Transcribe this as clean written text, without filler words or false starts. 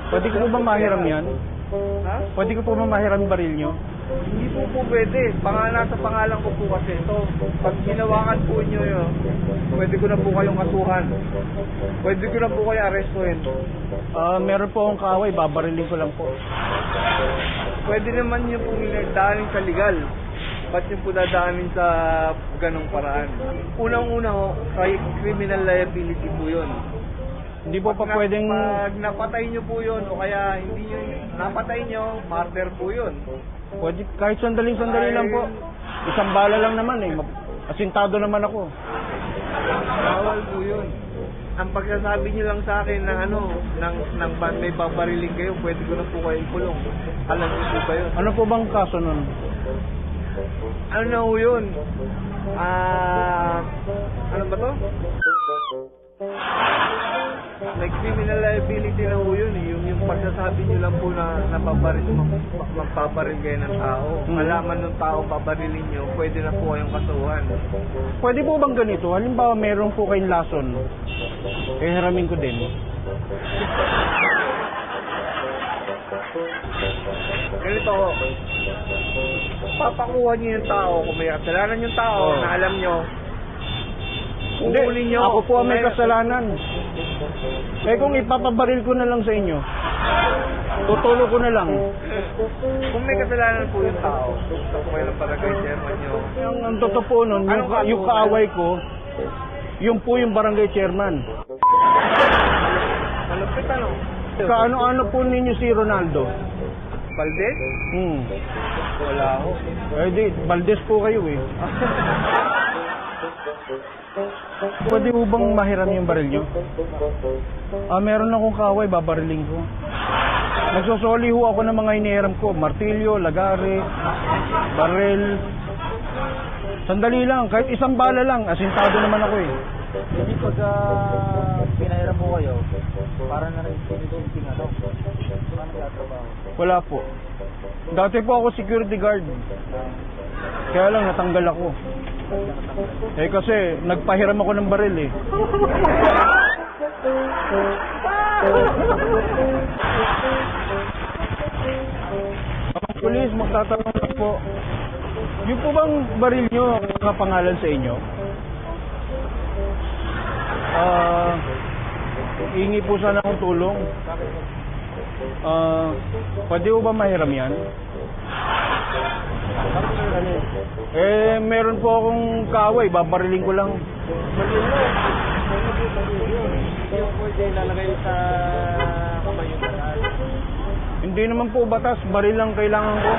Pwede ko po ba mahiram yan? Ha? Pwede ko po ba mahiram yung baril nyo? Hindi po pwede. Nasa pangalan ko po kasi ito. Pag ginawakan po nyo yun, pwede ko na po kayong kasuhan. Pwede ko na po kayo arestuhin. Meron po akong kaaway, babarilin ko lang po. Pwede naman nyo pong daanin sa legal. Ba't nyo po dadaanin sa ganong paraan? Unang-una ho, criminal liability po yun. Hindi po pa pwedeng... Pag napatay nyo po yun, o kaya hindi nyo napatay nyo, murder po yun. Pwede, kahit sandaling-sandali lang po. Isang bala lang naman eh. Asintado naman ako. Bawal po yun. Ang pagsasabi nyo lang sa akin na nang may babariling kayo, pwede ko na po kayong kulong. Alam niyo po ba yun? Ano po bang kaso nun? Ano na po yun? Ano ba to? May criminal liability na po yun eh. Yung pagsasabi nyo lang po na magpabaril kayo ng tao. Malaman ng tao pabarilin nyo, pwede na po kayong kasuhan. Pwede po bang ganito? Halimbawa meron po kayong lason. Hiramin ko din. Ganito ho. Papakuha nyo yung tao. Kung may kasalanan yung tao na alam nyo, Hindi, ako po ang may kasalanan. Eh kung ipapabaril ko na lang sa inyo, tutulo ko na lang. Kung may kasalanan po yung tao, gusto po kayo ng barangay chairman nyo. Ang totoo po nun, yung kaaway ko, yung po yung barangay chairman. Malapit ano? Kaano-ano po ninyo si Ronaldo? Valdez? Wala ho. Eh di, Valdez po kayo eh. Pwede po bang mahiram yung baril nyo? Meron akong kaaway, babariling ko. Nagsosoli ho ako ng mga hinihiram ko. Martilyo, lagare, baril. Sandali lang, kahit isang bala lang. Asintado naman ako eh. Hindi pag pinahiram mo kayo, para na rin sinisinting ano? Paano nagtatrabaho? Wala po. Dati po ako security guard. Kaya lang natanggal ako. Eh kasi nagpahiram ako ng baril eh. Ang pulis, magtatanong na po. Yung po bang baril nyo nakapangalan sa inyo? Hingi po sana akong tulong. Pwede po ba mahiram yan? Eh, meron po akong kaaway, babariling ko lang. Yung pwede lalagay sa kamay yung batas. Hindi naman po batas, baril lang kailangan ko.